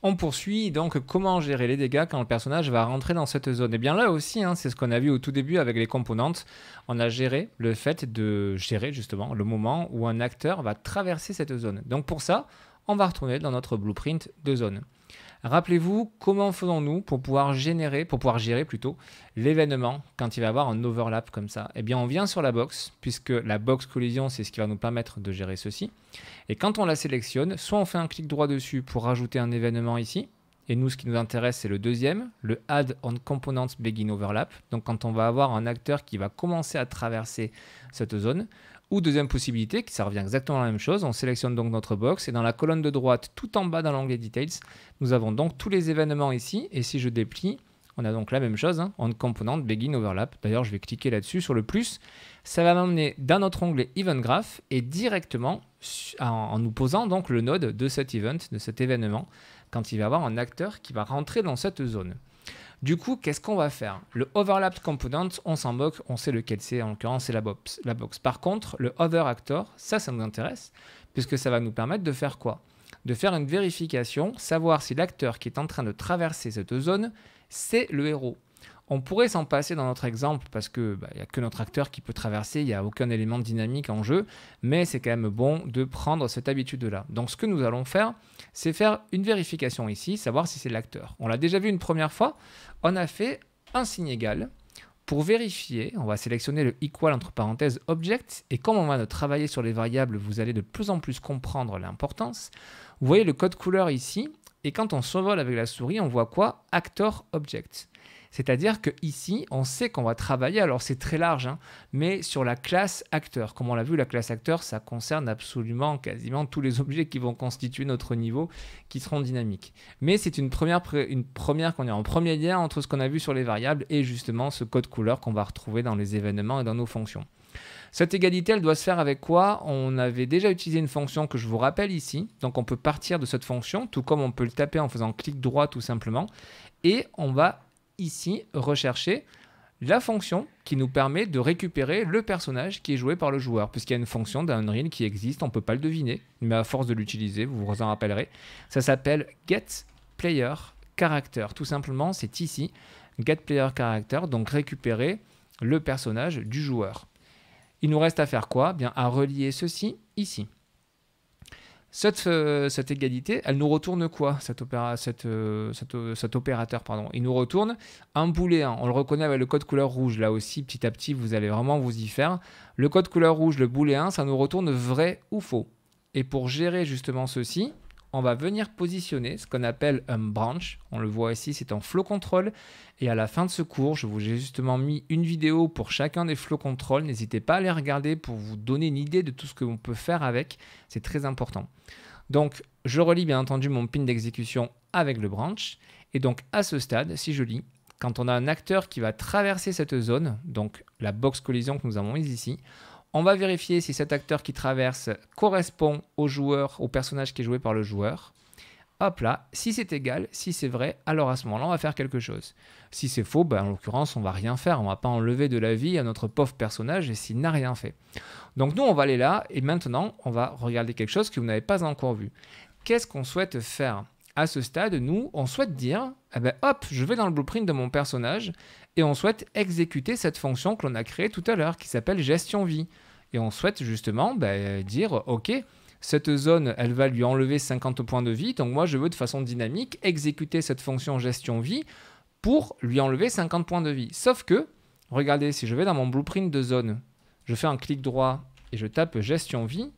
On poursuit donc comment gérer les dégâts quand le personnage va rentrer dans cette zone. Et bien là aussi, hein, c'est ce qu'on a vu au tout début avec les componentes. On a géré le fait de gérer justement le moment où un acteur va traverser cette zone. Donc pour ça, on va retourner dans notre blueprint de zone. Rappelez-vous, comment faisons-nous pour pouvoir gérer plutôt l'événement quand il va y avoir un overlap comme ça? Eh bien, on vient sur la box, puisque la box collision, c'est ce qui va nous permettre de gérer ceci. Et quand on la sélectionne, soit on fait un clic droit dessus pour rajouter un événement ici, et nous, ce qui nous intéresse, c'est le deuxième, le Add on Component Begin Overlap. Donc, quand on va avoir un acteur qui va commencer à traverser cette zone, ou deuxième possibilité, qui ça revient exactement à la même chose, on sélectionne donc notre box et dans la colonne de droite, tout en bas dans l'onglet Details, nous avons donc tous les événements ici et si je déplie, on a donc la même chose, hein, on component begin overlap. D'ailleurs, je vais cliquer là-dessus sur le plus, ça va m'emmener dans notre onglet Event Graph et directement en nous posant donc le node de cet event, de cet événement, quand il va y avoir un acteur qui va rentrer dans cette zone. Du coup, qu'est-ce qu'on va faire? Le overlap component, on s'en moque, on sait lequel c'est, en l'occurrence c'est la box. Par contre, le other actor, ça nous intéresse, puisque ça va nous permettre de faire quoi? De faire une vérification, savoir si l'acteur qui est en train de traverser cette zone, c'est le héros. On pourrait s'en passer dans notre exemple parce qu'il n'y a que notre acteur qui peut traverser, il n'y a aucun élément dynamique en jeu, mais c'est quand même bon de prendre cette habitude-là. Donc ce que nous allons faire, c'est faire une vérification ici, savoir si c'est l'acteur. On l'a déjà vu une première fois, on a fait un signe égal. Pour vérifier, on va sélectionner le equal entre parenthèses object, et comme on va travailler sur les variables, vous allez de plus en plus comprendre l'importance. Vous voyez le code couleur ici, et quand on survole avec la souris, on voit quoi? Actor object. C'est-à-dire qu'ici, on sait qu'on va travailler, alors c'est très large, hein, mais sur la classe acteur. Comme on l'a vu, la classe acteur, ça concerne absolument quasiment tous les objets qui vont constituer notre niveau, qui seront dynamiques. Mais c'est une première qu'on est en premier lien entre ce qu'on a vu sur les variables et justement ce code couleur qu'on va retrouver dans les événements et dans nos fonctions. Cette égalité, elle doit se faire avec quoi? On avait déjà utilisé une fonction que je vous rappelle ici. Donc on peut partir de cette fonction, tout comme on peut le taper en faisant clic droit tout simplement. Et on va ici rechercher la fonction qui nous permet de récupérer le personnage qui est joué par le joueur, puisqu'il y a une fonction d'Unreal qui existe, on ne peut pas le deviner, mais à force de l'utiliser, vous vous en rappellerez. Ça s'appelle getPlayerCharacter. Tout simplement, c'est ici, getPlayerCharacter, donc récupérer le personnage du joueur. Il nous reste à faire quoi? Bien, à relier ceci ici. Cette égalité, elle nous retourne quoi, cet opérateur pardon. Il nous retourne un booléen. On le reconnaît avec le code couleur rouge. Là aussi, petit à petit, vous allez vraiment vous y faire. Le code couleur rouge, le booléen, ça nous retourne vrai ou faux. Et pour gérer justement ceci, on va venir positionner ce qu'on appelle un branch. On le voit ici, c'est en flow control. Et à la fin de ce cours, je vous ai justement mis une vidéo pour chacun des flow control. N'hésitez pas à les regarder pour vous donner une idée de tout ce que l'on peut faire avec. C'est très important. Donc, je relie bien entendu mon pin d'exécution avec le branch. Et donc, à ce stade, si je lis, quand on a un acteur qui va traverser cette zone, donc la box collision que nous avons mise ici, on va vérifier si cet acteur qui traverse correspond au joueur, au personnage qui est joué par le joueur. Hop là, si c'est égal, si c'est vrai, alors à ce moment-là, on va faire quelque chose. Si c'est faux, ben, en l'occurrence, on ne va rien faire. On ne va pas enlever de la vie à notre pauvre personnage et s'il n'a rien fait. Donc nous, on va aller là et maintenant, on va regarder quelque chose que vous n'avez pas encore vu. Qu'est-ce qu'on souhaite faire? À ce stade, nous, on souhaite dire, eh ben, hop, je vais dans le blueprint de mon personnage et on souhaite exécuter cette fonction que l'on a créée tout à l'heure qui s'appelle gestion vie. Et on souhaite justement dire, ok, cette zone, elle va lui enlever 50 points de vie. Donc moi, je veux de façon dynamique exécuter cette fonction gestion vie pour lui enlever 50 points de vie. Sauf que, regardez, si je vais dans mon blueprint de zone, je fais un clic droit et je tape gestion vie,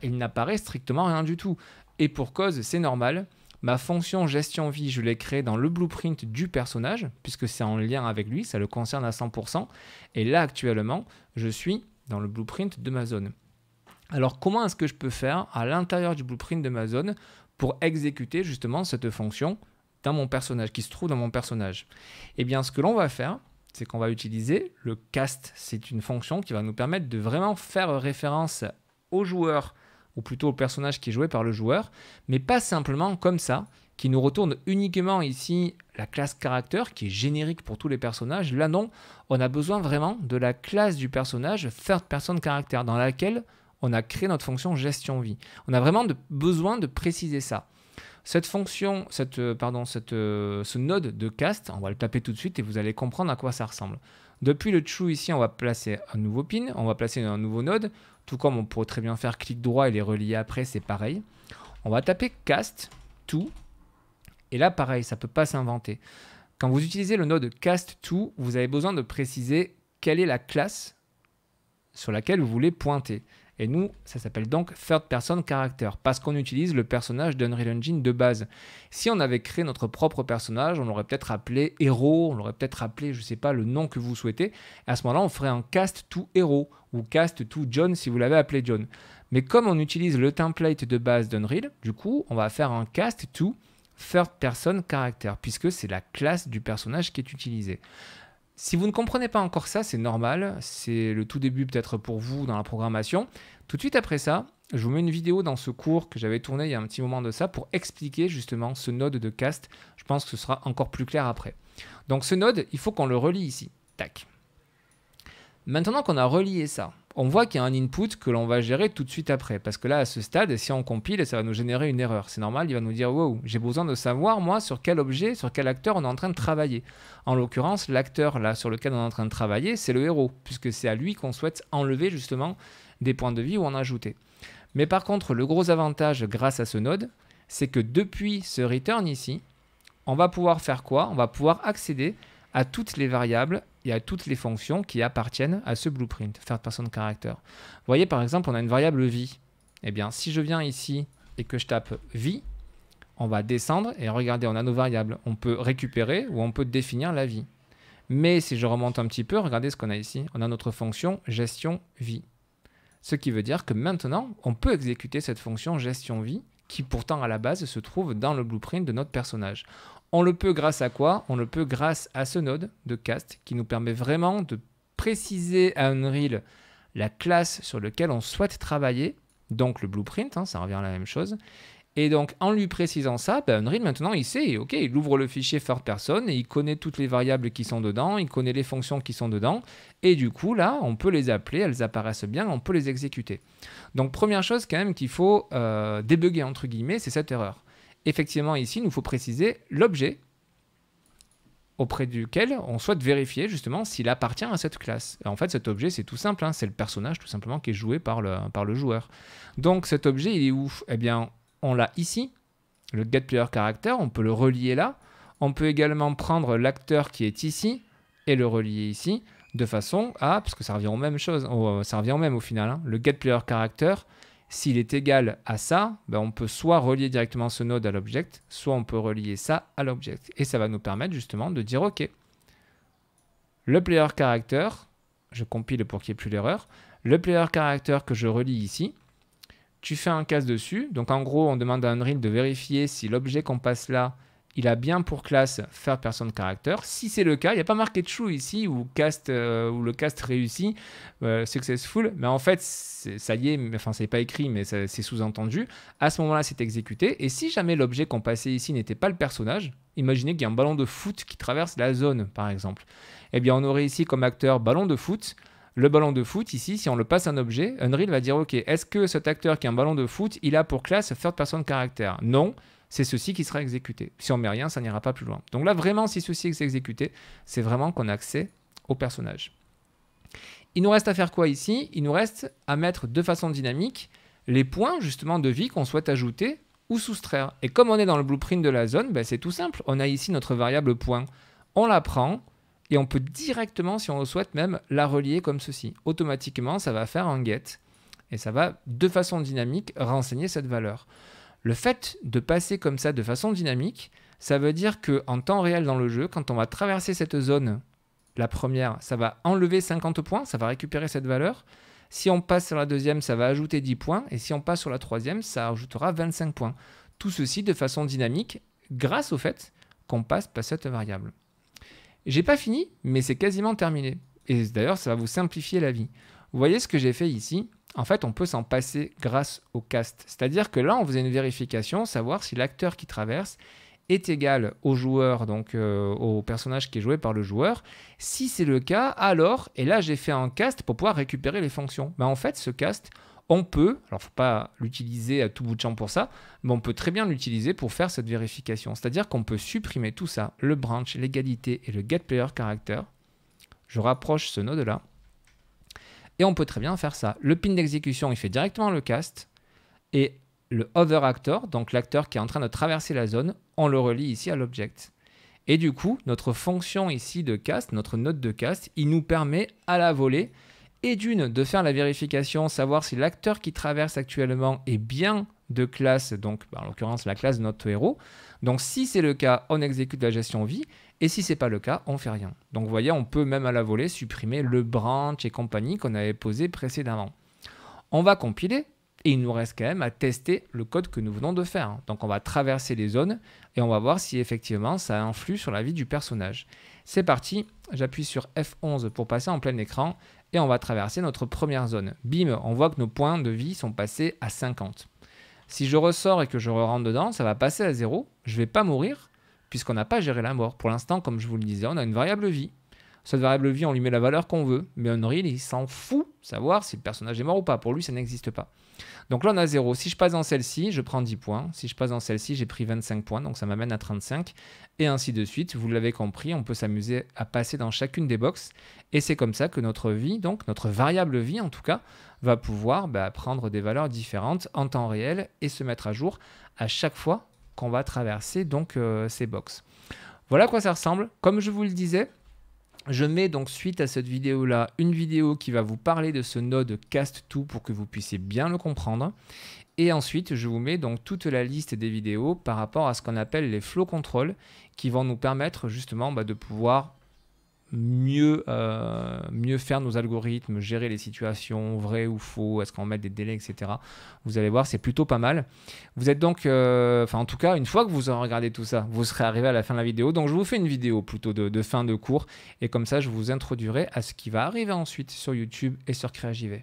il n'apparaît strictement rien du tout. Et pour cause, c'est normal. Ma fonction gestion vie, je l'ai créée dans le blueprint du personnage, puisque c'est en lien avec lui, ça le concerne à 100%. Et là, actuellement, je suis dans le blueprint de ma zone. Alors, comment est-ce que je peux faire à l'intérieur du blueprint de ma zone pour exécuter justement cette fonction dans mon personnage, qui se trouve dans mon personnage? Eh bien, ce que l'on va faire, c'est qu'on va utiliser le cast. C'est une fonction qui va nous permettre de vraiment faire référence au joueur, ou plutôt au personnage qui est joué par le joueur, mais pas simplement comme ça, qui nous retourne uniquement ici la classe caractère, qui est générique pour tous les personnages. Là non, on a besoin vraiment de la classe du personnage third person character, dans laquelle on a créé notre fonction gestion vie. On a vraiment besoin de préciser ça. Cette fonction, ce node de cast, on va le taper tout de suite et vous allez comprendre à quoi ça ressemble. Depuis le true ici, on va placer un nouveau pin, on va placer un nouveau node, tout comme on pourrait très bien faire clic droit et les relier après, c'est pareil. On va taper cast to, et là pareil, ça ne peut pas s'inventer. Quand vous utilisez le node cast to, vous avez besoin de préciser quelle est la classe sur laquelle vous voulez pointer. Et nous, ça s'appelle donc third person character, parce qu'on utilise le personnage d'Unreal Engine de base. Si on avait créé notre propre personnage, on l'aurait peut-être appelé héros, on l'aurait peut-être appelé, je ne sais pas, le nom que vous souhaitez. Et à ce moment-là, on ferait un cast to héros, ou cast to John si vous l'avez appelé John. Mais comme on utilise le template de base d'Unreal, du coup, on va faire un cast to third person character, puisque c'est la classe du personnage qui est utilisée. Si vous ne comprenez pas encore ça, c'est normal, c'est le tout début peut-être pour vous dans la programmation. Tout de suite après ça, je vous mets une vidéo dans ce cours que j'avais tourné il y a un petit moment de ça pour expliquer justement ce node de cast. Je pense que ce sera encore plus clair après. Donc ce node, il faut qu'on le relie ici. Tac. Maintenant qu'on a relié ça, on voit qu'il y a un input que l'on va gérer tout de suite après. Parce que là, à ce stade, si on compile, ça va nous générer une erreur. C'est normal, il va nous dire « Wow, j'ai besoin de savoir, moi, sur quel objet, sur quel acteur on est en train de travailler. » En l'occurrence, l'acteur là sur lequel on est en train de travailler, c'est le héros, puisque c'est à lui qu'on souhaite enlever justement des points de vie ou en ajouter. Mais par contre, le gros avantage grâce à ce node, c'est que depuis ce return ici, on va pouvoir faire quoi? On va pouvoir accéder à toutes les variables et à toutes les fonctions qui appartiennent à ce blueprint, third person character. Vous voyez par exemple, on a une variable vie. Eh bien, si je viens ici et que je tape vie, on va descendre et regardez, on a nos variables. On peut récupérer ou on peut définir la vie. Mais si je remonte un petit peu, regardez ce qu'on a ici. On a notre fonction gestion vie. Ce qui veut dire que maintenant, on peut exécuter cette fonction gestion vie qui pourtant à la base se trouve dans le blueprint de notre personnage. On le peut grâce à quoi? On le peut grâce à ce node de cast qui nous permet vraiment de préciser à Unreal la classe sur laquelle on souhaite travailler, donc le blueprint, ça revient à la même chose. Et donc, en lui précisant ça, Unreal, maintenant, il sait, ok, il ouvre le fichier third person et il connaît toutes les variables qui sont dedans, il connaît les fonctions qui sont dedans. Et du coup, là, on peut les appeler, elles apparaissent bien, on peut les exécuter. Donc, première chose quand même qu'il faut débugger, entre guillemets, c'est cette erreur. Effectivement, ici, il nous faut préciser l'objet auprès duquel on souhaite vérifier justement s'il appartient à cette classe. Et en fait, cet objet, c'est tout simple, c'est le personnage tout simplement qui est joué par le joueur. Donc, cet objet, il est où? Eh bien, on l'a ici, le getPlayerCharacter, on peut le relier là. On peut également prendre l'acteur qui est ici et le relier ici, de façon à, parce que ça revient aux mêmes choses, ça revient au même au final, le getPlayerCharacter, s'il est égal à ça, on peut soit relier directement ce node à l'object, soit on peut relier ça à l'object. Et ça va nous permettre justement de dire, ok, le playerCharacter, je compile pour qu'il n'y ait plus l'erreur, le playerCharacter que je relie ici, tu fais un case dessus. Donc en gros, on demande à Unreal de vérifier si l'objet qu'on passe là, il a bien pour classe third person character. Si c'est le cas, il n'y a pas marqué true ici ou le cast réussi, successful. Mais en fait, ça y est, enfin c'est pas écrit, mais c'est sous-entendu. À ce moment-là, c'est exécuté. Et si jamais l'objet qu'on passait ici n'était pas le personnage, imaginez qu'il y a un ballon de foot qui traverse la zone, par exemple. Eh bien, on aurait ici comme acteur ballon de foot. Le ballon de foot, ici, si on le passe un objet, Unreal va dire, ok, est-ce que cet acteur qui a un ballon de foot, il a pour classe third person character? Non, c'est ceci qui sera exécuté. Si on met rien, ça n'ira pas plus loin. Donc là, vraiment, si ceci est exécuté, c'est vraiment qu'on a accès au personnage. Il nous reste à faire quoi ici? Il nous reste à mettre de façon dynamique les points, justement, de vie qu'on souhaite ajouter ou soustraire. Et comme on est dans le blueprint de la zone, c'est tout simple. On a ici notre variable point. On la prend. Et on peut directement, si on le souhaite même, la relier comme ceci. Automatiquement, ça va faire un get. Et ça va, de façon dynamique, renseigner cette valeur. Le fait de passer comme ça de façon dynamique, ça veut dire qu'en temps réel dans le jeu, quand on va traverser cette zone, la première, ça va enlever 50 points, ça va récupérer cette valeur. Si on passe sur la deuxième, ça va ajouter 10 points. Et si on passe sur la troisième, ça ajoutera 25 points. Tout ceci de façon dynamique, grâce au fait qu'on passe par cette variable. J'ai pas fini, mais c'est quasiment terminé. Et d'ailleurs, ça va vous simplifier la vie. Vous voyez ce que j'ai fait ici? En fait, on peut s'en passer grâce au cast. C'est-à-dire que là, on faisait une vérification, savoir si l'acteur qui traverse est égal au joueur, donc au personnage qui est joué par le joueur. Si c'est le cas, alors, et là, j'ai fait un cast pour pouvoir récupérer les fonctions. En fait, ce cast, On peut, alors il ne faut pas l'utiliser à tout bout de champ pour ça, mais on peut très bien l'utiliser pour faire cette vérification. C'est-à-dire qu'on peut supprimer tout ça, le branch, l'égalité et le getPlayerCharacter. Je rapproche ce node-là. Et on peut très bien faire ça. Le pin d'exécution, il fait directement le cast. Et le other actor, donc l'acteur qui est en train de traverser la zone, on le relie ici à l'object. Et du coup, notre fonction ici de cast, notre node de cast, il nous permet à la volée, et d'une, de faire la vérification, savoir si l'acteur qui traverse actuellement est bien de classe, donc en l'occurrence la classe de notre héros. Donc si c'est le cas, on exécute la gestion vie, et si ce n'est pas le cas, on ne fait rien. Donc vous voyez, on peut même à la volée supprimer le branch et compagnie qu'on avait posé précédemment. On va compiler, et il nous reste quand même à tester le code que nous venons de faire. Donc on va traverser les zones, et on va voir si effectivement ça influe sur la vie du personnage. C'est parti, j'appuie sur F11 pour passer en plein écran, et on va traverser notre première zone. Bim, on voit que nos points de vie sont passés à 50. Si je ressors et que je rentre dedans, ça va passer à 0. Je ne vais pas mourir, puisqu'on n'a pas géré la mort. Pour l'instant, comme je vous le disais, on a une variable vie. Cette variable vie, on lui met la valeur qu'on veut. Mais Unreal, il s'en fout de savoir si le personnage est mort ou pas. Pour lui, ça n'existe pas. Donc là, on a 0. Si je passe dans celle-ci, je prends 10 points. Si je passe dans celle-ci, j'ai pris 25 points. Donc ça m'amène à 35. Et ainsi de suite. Vous l'avez compris, on peut s'amuser à passer dans chacune des boxes. Et c'est comme ça que notre vie, donc notre variable vie en tout cas, va pouvoir prendre des valeurs différentes en temps réel et se mettre à jour à chaque fois qu'on va traverser donc ces boxes. Voilà à quoi ça ressemble. Comme je vous le disais, je mets donc suite à cette vidéo-là une vidéo qui va vous parler de ce node cast2 pour que vous puissiez bien le comprendre. Et ensuite, je vous mets donc toute la liste des vidéos par rapport à ce qu'on appelle les flow control qui vont nous permettre justement de pouvoir mieux faire nos algorithmes, gérer les situations, vrai ou faux, est-ce qu'on met des délais, etc. Vous allez voir, c'est plutôt pas mal. Vous êtes donc, en tout cas, une fois que vous aurez regardé tout ça, vous serez arrivé à la fin de la vidéo. Donc, je vous fais une vidéo plutôt de fin de cours. Et comme ça, je vous introduirai à ce qui va arriver ensuite sur YouTube et sur CréaJV.